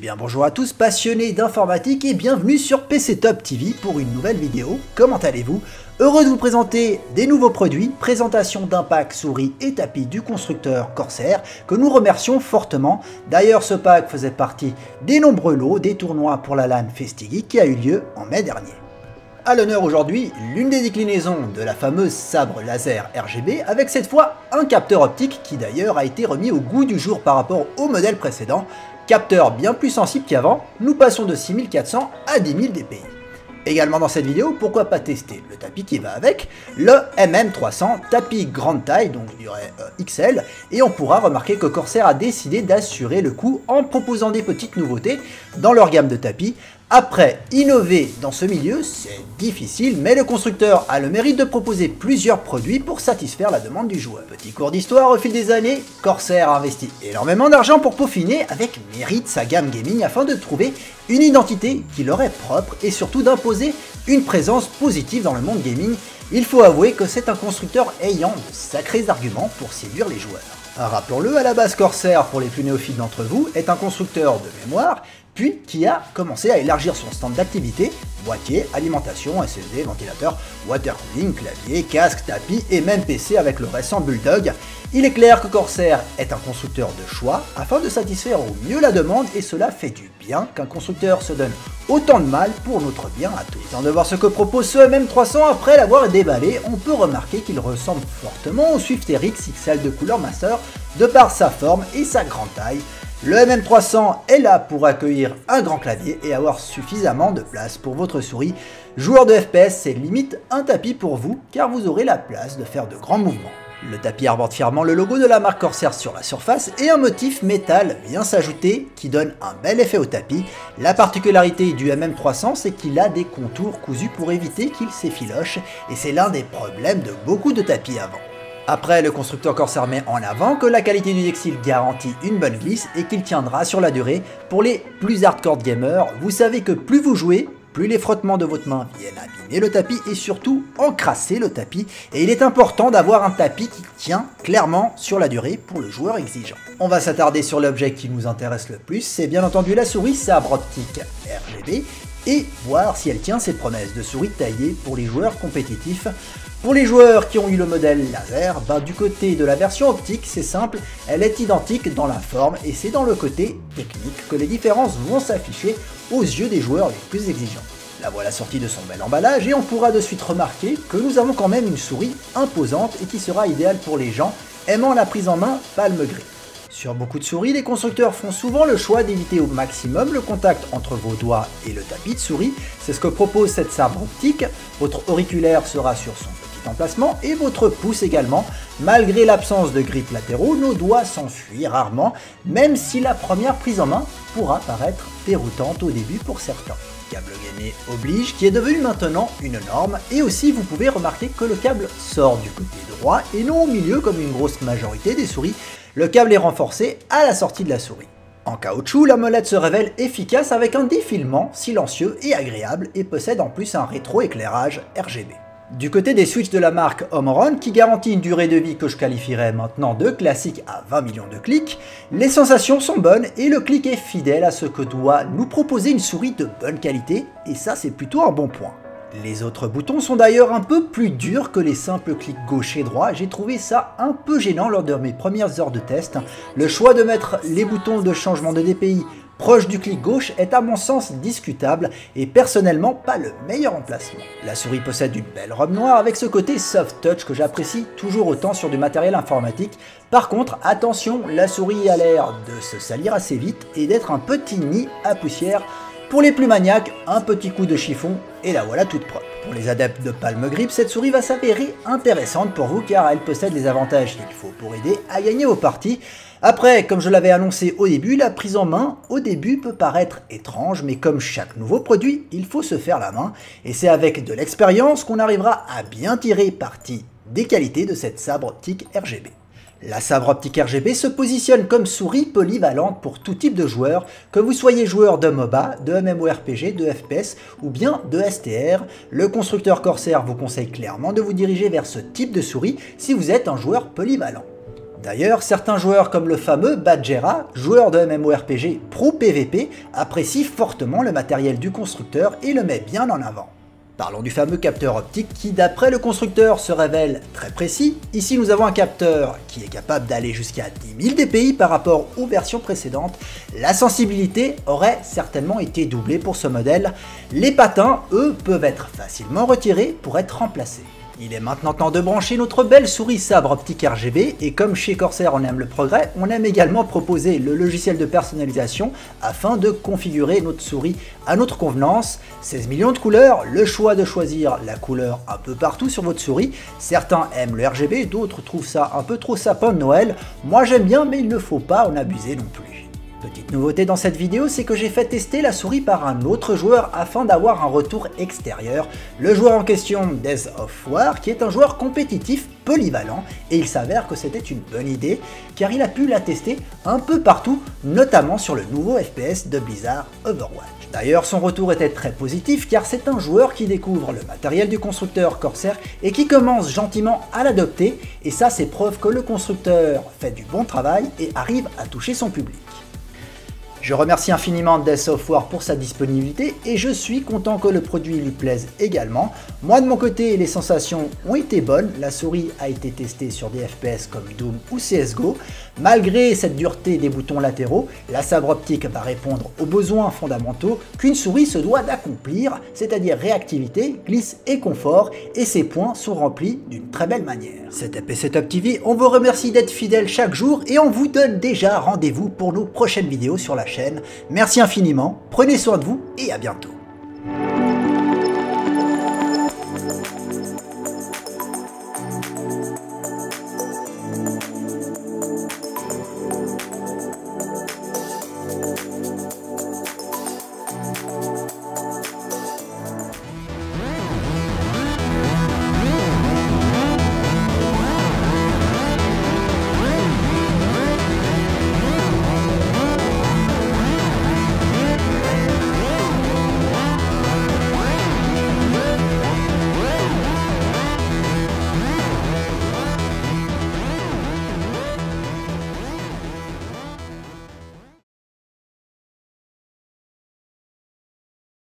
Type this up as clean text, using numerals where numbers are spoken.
bien bonjour à tous passionnés d'informatique et bienvenue sur PC Top TV pour une nouvelle vidéo. Comment allez-vous? Heureux de vous présenter des nouveaux produits, présentation d'un pack souris et tapis du constructeur Corsair que nous remercions fortement. D'ailleurs ce pack faisait partie des nombreux lots des tournois pour la LAN FestiGeek qui a eu lieu en mai dernier. À l'honneur aujourd'hui, l'une des déclinaisons de la fameuse sabre laser RGB avec cette fois un capteur optique qui d'ailleurs a été remis au goût du jour par rapport au modèle précédent. Capteur bien plus sensible qu'avant, nous passons de 6400 à 10 000 dpi. Également dans cette vidéo, pourquoi pas tester le tapis qui va avec, le MM300, tapis grande taille, donc je dirais XL, et on pourra remarquer que Corsair a décidé d'assurer le coup en proposant des petites nouveautés dans leur gamme de tapis. Après, innover dans ce milieu, c'est difficile, mais le constructeur a le mérite de proposer plusieurs produits pour satisfaire la demande du joueur. Petit cours d'histoire, au fil des années, Corsair a investi énormément d'argent pour peaufiner avec mérite sa gamme gaming afin de trouver une identité qui leur est propre et surtout d'imposer une présence positive dans le monde gaming. Il faut avouer que c'est un constructeur ayant de sacrés arguments pour séduire les joueurs. Rappelons-le, à la base Corsair, pour les plus néophytes d'entre vous, est un constructeur de mémoire, puis qui a commencé à élargir son stand d'activité, boîtier, alimentation, SSD, ventilateur, water cooling, clavier, casque, tapis et même PC avec le récent Bulldog. Il est clair que Corsair est un constructeur de choix afin de satisfaire au mieux la demande et cela fait du bien qu'un constructeur se donne autant de mal pour notre bien à tous. Sans de voir ce que propose ce MM300 après l'avoir déballé, on peut remarquer qu'il ressemble fortement au Swift RX XL de couleur master de par sa forme et sa grande taille. Le MM300 est là pour accueillir un grand clavier et avoir suffisamment de place pour votre souris. Joueur de FPS, c'est limite un tapis pour vous car vous aurez la place de faire de grands mouvements. Le tapis arbore fièrement le logo de la marque Corsair sur la surface et un motif métal vient s'ajouter qui donne un bel effet au tapis. La particularité du MM300 c'est qu'il a des contours cousus pour éviter qu'il s'effiloche et c'est l'un des problèmes de beaucoup de tapis avant. Après, le constructeur Corsair met en avant que la qualité du textile garantit une bonne glisse et qu'il tiendra sur la durée. Pour les plus hardcore gamers, vous savez que plus vous jouez, plus les frottements de votre main viennent abîmer le tapis et surtout encrasser le tapis. Et il est important d'avoir un tapis qui tient clairement sur la durée pour le joueur exigeant. On va s'attarder sur l'objet qui nous intéresse le plus, c'est bien entendu la souris sabre optique RGB et voir si elle tient ses promesses de souris taillée pour les joueurs compétitifs. Pour les joueurs qui ont eu le modèle laser, du côté de la version optique, c'est simple, elle est identique dans la forme et c'est dans le côté technique que les différences vont s'afficher aux yeux des joueurs les plus exigeants. La voilà sortie de son bel emballage et on pourra de suite remarquer que nous avons quand même une souris imposante et qui sera idéale pour les gens aimant la prise en main palme grip. Sur beaucoup de souris, les constructeurs font souvent le choix d'éviter au maximum le contact entre vos doigts et le tapis de souris. C'est ce que propose cette sabre optique. Votre auriculaire sera sur son petit emplacement et votre pouce également. Malgré l'absence de grips latéraux, nos doigts s'enfuient rarement, même si la première prise en main pourra paraître déroutante au début pour certains. Câble gainé oblige, qui est devenu maintenant une norme, et aussi vous pouvez remarquer que le câble sort du côté droit et non au milieu comme une grosse majorité des souris. Le câble est renforcé à la sortie de la souris. En caoutchouc, la molette se révèle efficace avec un défilement silencieux et agréable et possède en plus un rétroéclairage RGB. Du côté des switches de la marque Omron, qui garantit une durée de vie que je qualifierais maintenant de classique à 20 millions de clics, les sensations sont bonnes et le clic est fidèle à ce que doit nous proposer une souris de bonne qualité, et ça c'est plutôt un bon point. Les autres boutons sont d'ailleurs un peu plus durs que les simples clics gauche et droit, j'ai trouvé ça un peu gênant lors de mes premières heures de test. Le choix de mettre les boutons de changement de DPI proche du clic gauche est à mon sens discutable et personnellement pas le meilleur emplacement. La souris possède une belle robe noire avec ce côté soft touch que j'apprécie toujours autant sur du matériel informatique. Par contre, attention, la souris a l'air de se salir assez vite et d'être un petit nid à poussière. Pour les plus maniaques, un petit coup de chiffon et la voilà toute propre. Pour les adeptes de palme grip, cette souris va s'avérer intéressante pour vous car elle possède les avantages qu'il faut pour aider à gagner vos parties. Après, comme je l'avais annoncé au début, la prise en main au début peut paraître étrange, mais comme chaque nouveau produit, il faut se faire la main et c'est avec de l'expérience qu'on arrivera à bien tirer parti des qualités de cette sabre optique RGB. La sabre optique RGB se positionne comme souris polyvalente pour tout type de joueur, que vous soyez joueur de MOBA, de MMORPG, de FPS ou bien de STR. Le constructeur Corsair vous conseille clairement de vous diriger vers ce type de souris si vous êtes un joueur polyvalent. D'ailleurs, certains joueurs comme le fameux Badgera, joueur de MMORPG pro PVP, apprécient fortement le matériel du constructeur et le met bien en avant. Parlons du fameux capteur optique qui, d'après le constructeur, se révèle très précis. Ici, nous avons un capteur qui est capable d'aller jusqu'à 10 000 dpi par rapport aux versions précédentes. La sensibilité aurait certainement été doublée pour ce modèle. Les patins, eux, peuvent être facilement retirés pour être remplacés. Il est maintenant temps de brancher notre belle souris sabre optique RGB et comme chez Corsair on aime le progrès, on aime également proposer le logiciel de personnalisation afin de configurer notre souris à notre convenance. 16 millions de couleurs, le choix de choisir la couleur un peu partout sur votre souris. Certains aiment le RGB, d'autres trouvent ça un peu trop sapin de Noël. Moi j'aime bien mais il ne faut pas en abuser non plus. Petite nouveauté dans cette vidéo, c'est que j'ai fait tester la souris par un autre joueur afin d'avoir un retour extérieur. Le joueur en question, Days of War, qui est un joueur compétitif polyvalent, et il s'avère que c'était une bonne idée, car il a pu la tester un peu partout, notamment sur le nouveau FPS de Blizzard, Overwatch. D'ailleurs, son retour était très positif, car c'est un joueur qui découvre le matériel du constructeur Corsair et qui commence gentiment à l'adopter, et ça c'est preuve que le constructeur fait du bon travail et arrive à toucher son public. Je remercie infiniment Days of War pour sa disponibilité et je suis content que le produit lui plaise également. Moi de mon côté, les sensations ont été bonnes, la souris a été testée sur des FPS comme Doom ou CSGO. Malgré cette dureté des boutons latéraux, la sabre optique va répondre aux besoins fondamentaux qu'une souris se doit d'accomplir, c'est-à-dire réactivité, glisse et confort, et ces points sont remplis d'une très belle manière. C'était PC Top TV, on vous remercie d'être fidèles chaque jour et on vous donne déjà rendez-vous pour nos prochaines vidéos sur la chaîne. Merci infiniment, prenez soin de vous et à bientôt.